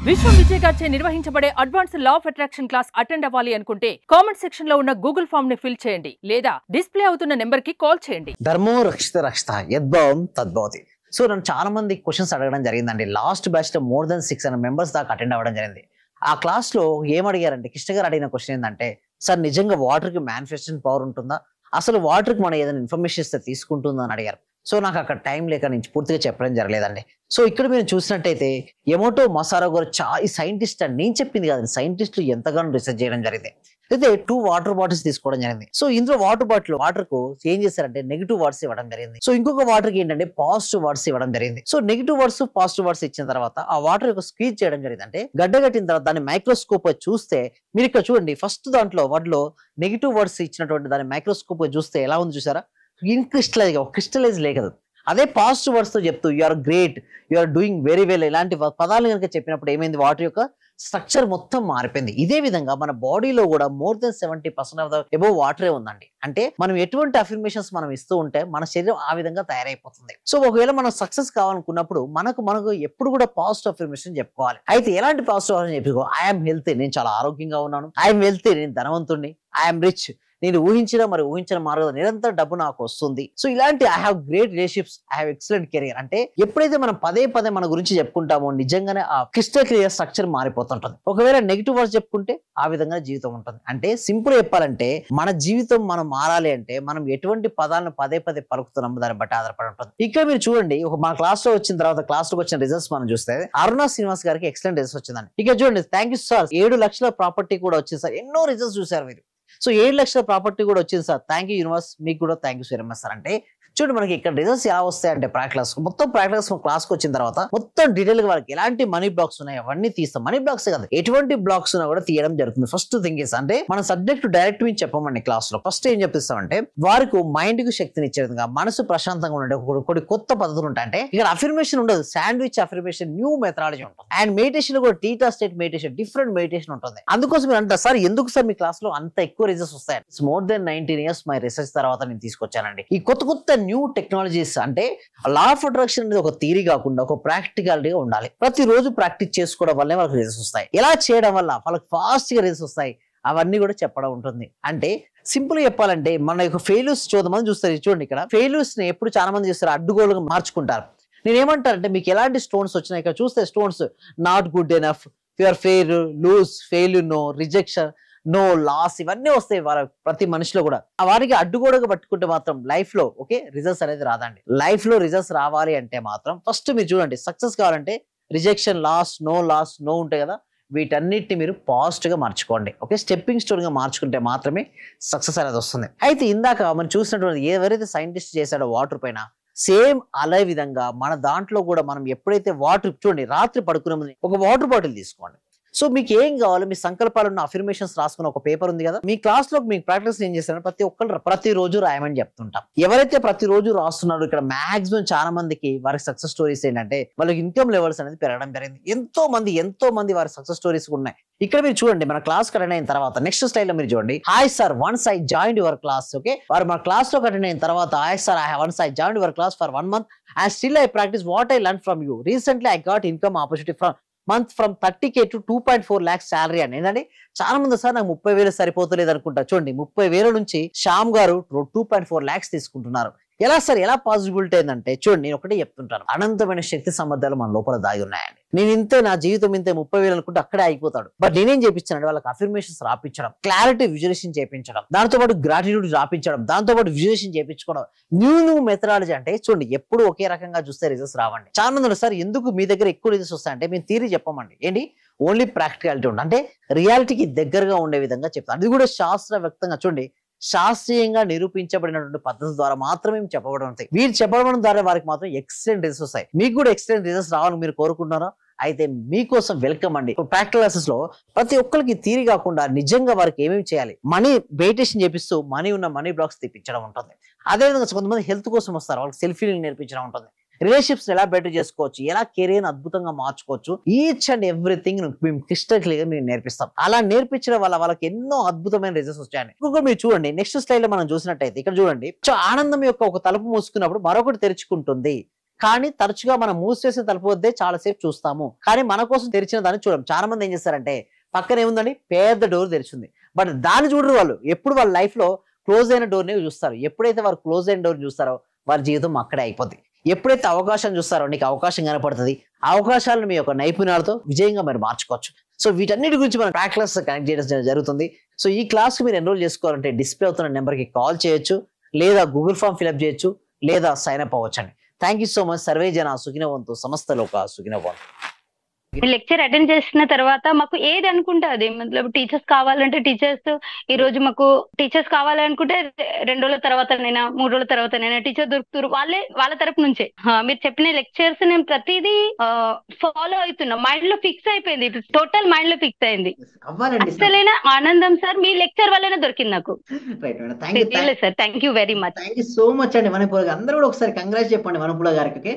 విశ్వం విజయ్ గారిచే నిర్వహించబడే advanced law of attraction class attend అవ్వాలి అనుకుంటే కామెంట్ సెక్షన్ లో ఉన్న గూగుల్ ఫామ్ ని ఫిల్ చేయండి లేదా డిస్ప్లే అవుతున్న నెంబర్ కి కాల్ చేయండి. ధర్మో రక్షిత రక్షిత యద్భావం తద్భవతి. సో నన్ను చాలా మంది క్వశ్చన్స్ అడగడం జరిగిందండి. లాస్ట్ బ్యాచ్ లో more than 600 మెంబర్స్ దాకా అటెండ్ అవ్వడం జరిగింది. ఆ క్లాస్ లో ఏం అడిగారంటే, కృష్ణ గారు అడిగిన క్వశ్చన్ ఏంటంటే, సార్ నిజంగా వాటర్ కి మ్యానిఫెస్టేషన్ పవర్ ఉంటుందా, అసలు వాటర్ కి మనం ఏదైనా ఇన్ఫర్మేషన్ ఇస్తే తీసుకుంటుందా అని అడిగారు. సో నాకు అక్కడ టైం లేక నుంచి పూర్తిగా చెప్పడం జరగలేదండి. సో ఇక్కడ మీరు చూసినట్టయితే ఎమోటో మసారో గారు ఈ సైంటిస్ట్ అని నేను చెప్పింది కాదండి, సైంటిస్టులు ఎంతగానో రీసెర్చ్ చేయడం జరిగింది. అయితే 2 వాటర్ బాటిల్స్ తీసుకోవడం జరిగింది. సో ఇందులో వాటర్ కు ఏం చేశారంటే నెగిటివ్ వర్డ్స్ ఇవ్వడం జరిగింది. సో ఇంకొక వాటర్ కి ఏంటంటే పాజిటివ్ వర్డ్స్ ఇవ్వడం జరిగింది. So negative words positive words ఇచ్చిన తర్వాత ఆ వాటర్ యొక్క స్క్వీజ్ చేయడం జరిగింది. అంటే గడ్డగట్టిన తర్వాత దాన్ని మైక్రోస్కోప్ చూస్తే మీరు ఇక్కడ చూడండి, ఫస్ట్ దాంట్లో వాటిలో నెగిటివ్ వర్డ్స్ ఇచ్చినటువంటి దాన్ని మైక్రోస్కోప్ చూస్తే ఎలా ఉంది చూసారా, క్రిస్టలైజ్ లేదు. అదే పాజిటివ్ వర్డ్స్ తో చెప్తూ you are great, you are doing very well ఇలాంటి పదాలు కనుక చెప్పినప్పుడు ఏమైంది, వాటర్ యొక్క స్ట్రక్చర్ మొత్తం మారిపోయింది. ఇదే విధంగా మన బాడీలో కూడా more than 70% of the above వాటరే ఉందండి. అంటే మనం ఎటువంటి అఫర్మేషన్స్ మనం ఇస్తూ ఉంటే మన శరీరం ఆ విధంగా తయారైపోతుంది. సో ఒకవేళ మనం సక్సెస్ కావాలనుకున్నప్పుడు మనకు ఎప్పుడు కూడా పాజిటివ్ అఫర్మేషన్ చెప్పుకోవాలి. అయితే ఎలాంటి పాజిటివ్ అఫర్మేషన్ చెప్పుకో, ఐఎమ్ హెల్తీ, నేను చాలా ఆరోగ్యంగా ఉన్నాను, ఐఎమ్ వెల్తీ, నేను ధనవంతుడిని, ఐఎమ్ రిచ్, నేను ఊహించిన మార్గం నిరంతరం డబ్బు నాకు వస్తుంది. సో ఇలాంటి I have great relationships, I have excellent career. అంటే ఎప్పుడైతే మనం పదే మన గురించి చెప్పుకుంటామో నిజంగానే ఆ క్రిస్టల్ క్లియర్ స్ట్రక్చర్ మారిపోతుంటుంది. ఒకవేళ నెగిటివ్ వర్డ్స్ చెప్పుకుంటే ఆ విధంగా జీవితం ఉంటుంది. అంటే సింపుల్ చెప్పాలంటే మన జీవితం మనం మారాలి అంటే మనం ఎటువంటి పదాలను పదే పలుకుతున్నామో దాన్ని బట్టి ఆధారపడి ఉంటుంది. ఇక్కడ మీరు చూడండి, మన క్లాస్ లో వచ్చిన తర్వాత క్లాస్ లోకి వచ్చిన రిజల్ట్స్ మనం చూస్తే అరుణ శ్రీనివాస్ గారికి ఎక్సలెంట్ రిజల్ట్స్ వచ్చిందండి. ఇక్కడ చూడండి, థ్యాంక్ యూ సార్, 7 లక్షల ప్రాపర్టీ కూడా వచ్చింది సార్. ఎన్నో రిజల్ట్స్ చూసారు మీరు. సో 7 లక్షల ప్రాపర్టీ కూడా వచ్చింది సార్, థ్యాంక్ యూ యూనివర్స్, మీకు కూడా thank you very much sir. అంటే చూడండి మనకి ఇక్కడ రిజల్ట్స్ ఎలా వస్తాయంటే ప్రాక్టీస్ మొత్తం క్లాస్కి వచ్చిన తర్వాత మొత్తం డీటెయిల్ గా వాళ్ళకి ఎలాంటి మనీ బ్లాక్స్ ఉన్నాయి అవన్నీ తీస్తాం. మనీ బ్లాక్స్ కాదు, ఎటువంటి బ్లాక్స్ ఉన్నా కూడా తీయడం జరుగుతుంది. ఫస్ట్ థింగ్ ఇస్ అంటే మన సబ్జెక్ట్ డైరెక్ట్ మీద చెప్పమండి. క్లాస్ లో ఫస్ట్ ఏం చెప్పిస్తామంటే వారికి మైండ్ కు శక్తిని ఇచ్చే విధంగా, మనసు ప్రశాంతంగా ఉండే కొన్ని కొత్త పద్ధతులు ఉంటాయి. అంటే ఇక్కడ అఫర్మేషన్ ఉండదు, శాండ్విచ్ అఫర్మేషన్, న్యూ మెథడాలజీ ఉంటుంది. అండ్ మెడిటేషన్ కూడా theta state meditation, different meditation ఉంటుంది. అందుకోసం మీరు అంటారు, సార్ ఎందుకు సార్ మీ క్లాస్ లో అంత ఎక్కువ రిజల్ట్స్ వస్తాయి? It's more than 19 years my research తర్వాత నేను తీసుకొచ్చానండి ఈ కొత్త న్యూ టెక్నాలజీస్. అంటే లా ఆఫ్ అట్రాక్షన్ అనేది ఒక థియరీ కాకుండా ఒక ప్రాక్టికాలిటీగా ఉండాలి. ప్రతిరోజు ప్రాక్టీస్ చేసుకోవడం వల్లే వాళ్ళకి రిజల్ట్స్ వస్తాయి. ఎలా చేయడం వల్ల వాళ్ళకి ఫాస్ట్ గా రిజల్ట్స్ వస్తాయి అవన్నీ కూడా చెప్పడం ఉంటుంది. అంటే సింపుల్ చెప్పాలంటే మన యొక్క ఫెయిల్యూర్స్ మంది చూస్తారు. చూడండి ఇక్కడ ఫెయిల్యూర్స్ ని ఎప్పుడు చాలా మంది చేస్తారు, అడ్డుగోలుగా మార్చుకుంటారు. నేను ఏమంటారంటే మీకు ఎలాంటి స్టోన్స్ వచ్చినాయి ఇక్కడ చూస్తే, stones not good enough, your fail, lose, failure, no, rejection, no, loss, ఇవన్నీ వస్తాయి వాళ్ళ ప్రతి మనిషిలో కూడా. వారికి అడ్డుగోడగా పట్టుకుంటే మాత్రం లైఫ్ లో రిజల్ట్స్ అనేది రాదండి. లైఫ్ లో రిజల్ట్స్ రావాలి అంటే మాత్రం ఫస్ట్ మీరు చూడండి, సక్సెస్ కావాలంటే రిజెక్షన్, లాస్, నో ఉంటాయి కదా, వీటన్నిటిని మీరు పాజిటివ్ గా మార్చుకోండి. స్టెప్పింగ్ స్టోన్ గా మార్చుకుంటే మాత్రమే సక్సెస్ అనేది వస్తుంది. అయితే ఇందాక మనం చూసినటువంటి ఎవరైతే సైంటిస్ట్ చేశాడో వాటర్ పైన, సేమ్ అదే విధంగా మన దాంట్లో కూడా మనం ఎప్పుడైతే వాటర్, చూడండి రాత్రి పడుకునే ముందు ఒక వాటర్ బాటిల్ తీసుకోండి. సో మీకు ఏం కావాలి, మీ సంకల్పాలు ఉన్న అఫర్మేషన్స్ రాసుకున్న ఒక పేపర్ ఉంది కదా, మీ క్లాస్ లో మీకు ప్రాక్టీస్ ఏం చేస్తారని ప్రతి ఒక్కరు ప్రతిరోజు రాయమని చెప్తుంటాం. ఎవరైతే ప్రతిరోజు రాస్తున్నారో ఇక్కడ మాక్సిమం చాలా మందికి వారి సక్సెస్ స్టోరీస్ ఏంటంటే వాళ్ళకి ఇన్కమ్ లెవెల్స్ అనేది పెరగడం జరిగింది. ఎంతో మంది వారి సక్సెస్ స్టోరీస్ ఉన్నాయి. ఇక్కడ మీరు చూడండి, మన క్లాస్ అటెండ్ అయిన తర్వాత నెక్స్ట్ స్లైడ్ లో మీరు చూడండి, hi sir, once I joined your class. వారు మన క్లాస్ లో అటెండ్ అయిన తర్వాత, hi sir, once I joined your class for 1 month and still I practice what I learned from you. Recently I got income opportunity from 30K to 2.4 lakhs salary అని. ఏంటంటే చాలా మంది sir నాకు 30,000 సరిపోతలేదు అనుకుంటా. చూడండి 30,000 నుంచి శ్యామ్ గారు 2.4 lakhs తీసుకుంటున్నారు. ఎలా సార్, ఎలా పాసిబిలిటీ ఏంటంటే చూడండి, నేను ఒకటే చెప్తుంటాను, అనంతమైన శక్తి సామర్థ్యాలు మన లోపల దాగి ఉన్నాయండి. నేను ఇంతే, నా జీవితం ఇంతే, 30,000 అనుకుంటే అక్కడే అయిపోతాడు. బట్ నేనేం చేయించానంటే వాళ్ళకి అఫర్మేషన్స్ రాపించడం, క్లారిటీ విజువలైజేషన్ చేయించడం, దాంతో పాటు గ్రాటిట్యూడ్ రాపించడం, దాంతో పాటు విజువలైజేషన్ చేయించుకోవడం, న్యూ మెథడాలజీ. అంటే చూడండి ఎప్పుడు ఒకే రకంగా చూస్తే రిజల్ట్స్ రావండి. చాలా మంది సార్ ఎందుకు మీ దగ్గర ఎక్కువ రిజల్ట్స్ వస్తాయంటే మేము థియరీ చెప్పమండి. ఏంటి, ఓన్లీ ప్రాక్టికాలిటీ ఉంటుంది. అంటే రియాలిటీకి దగ్గరగా ఉండే విధంగా చెప్తాను. అది కూడా శాస్త్రవ్యక్తంగా, చూడండి శాస్త్రీయంగా నిరూపించబడినటువంటి పద్ధతి ద్వారా మాత్రమే చెప్పబడి ఉంటాయి. వీరు చెప్పడం ద్వారా వారికి మాత్రం ఎక్సలెంట్ రిజల్ట్స్ వస్తాయి. మీకు కూడా ఎక్సలెంట్ రిజల్ట్స్ రావాలని మీరు కోరుకుంటున్నారా? అయితే మీకోసం వెల్కమ్ అండి. ప్రాక్టికల్ క్లాసెస్ లో ప్రతి ఒక్కరికి థియరీ కాకుండా నిజంగా వారికి ఏమేమి చేయాలి, మనీ మెడిటేషన్ చేపిస్తూ మనీ బ్లాక్స్ తెప్పించడం ఉంటుంది. అదేవిధంగా కొంతమంది హెల్త్ కోసం వస్తారు, వాళ్ళకి సెల్ఫ్ హీలింగ్ నేర్పించడం ఉంటుంది. రిలేషన్షిప్స్ ఎలా బెటర్ చేసుకోవచ్చు, ఎలా కెరీర్ అద్భుతంగా మార్చుకోవచ్చు, ఈచ్ అండ్ ఎవ్రీథింగ్ మేము క్రిస్టల్ క్లియర్ గా మేము నేర్పిస్తాం. అలా నేర్పించడం వల్ల వాళ్ళకి ఎన్నో అద్భుతమైన రిజల్ట్స్ వచ్చాయండి. ఇంకొక మీరు చూడండి, నెక్స్ట్ స్లైడ్ లో మనం చూసినట్టయితే ఇక్కడ చూడండి, ఆనందం యొక్క ఒక తలుపు మూసుకున్నప్పుడు మరొకటి తెరుచుకుంటుంది. కానీ తరచుగా మనం మూసివేసిన తలుపు వద్దే చాలా సేపు చూస్తాము, కానీ మన కోసం తెరిచిన దాన్ని చూడం. చాలా మంది ఏం చేస్తారంటే పక్కన ఏముందండి, పెద్ద డోర్ తెరిచింది, బట్ దాన్ని చూడరు వాళ్ళు. ఎప్పుడు వాళ్ళ లైఫ్ లో క్లోజ్ అయిన డోర్ ని చూస్తారు. ఎప్పుడైతే వారు క్లోజ్ అయిన డోర్ చూస్తారో వారి జీవితం అక్కడే అయిపోద్ది. ఎప్పుడైతే అవకాశం చూస్తారో నీకు అవకాశం కనపడుతుంది. ఆ అవకాశాలను మీ యొక్క నైపుణ్యాలతో విజయంగా మీరు మార్చుకోవచ్చు. సో వీటన్నిటి గురించి మనం ప్రాక్టీస్ కనెక్ట్ చేయడం జరుగుతుంది. సో ఈ క్లాస్ కి మీరు ఎన్రోల్ చేసుకోవాలంటే డిస్ప్లే అవుతున్న నెంబర్ కి కాల్ చేయొచ్చు, లేదా గూగుల్ ఫామ్ ఫిల్అప్ చేయొచ్చు, లేదా సైన్ అప్ అవ్వచ్చు అండి. Thank you so much. Survey జన సుఖినవంతు, సమస్త లోక సుఖినవంతు. లెక్చర్ అటెండ్ చేసిన తర్వాత మాకు ఏది అనుకుంటే అది, మతలబ్ టీచర్స్ కావాలంటే టీచర్స్, ఈ రోజు మాకు టీచర్స్ కావాలనుకుంటే 2 రోజుల తర్వాతనైనా 3 రోజుల తర్వాతనైనా టీచర్ దొరుకుతారు, వాళ్ళ తరపు నుంచే. మీరు చెప్పిన లెక్చర్స్ నేను ప్రతిదీ ఫాలో అవుతున్నా, మైండ్ లో ఫిక్స్ అయిపోయింది, టోటల్ మైండ్ లో ఫిక్స్ అయింది. అసలైన ఆనందం సార్ మీ లెక్చర్ వల్లనే దొరికింది నాకు. Sir thank you very much. Thank you so much అండి. మనపూల అందరూ కూడా ఒకసారి కంగ్రాట్స్ చెప్పండి మనపూల గారికి.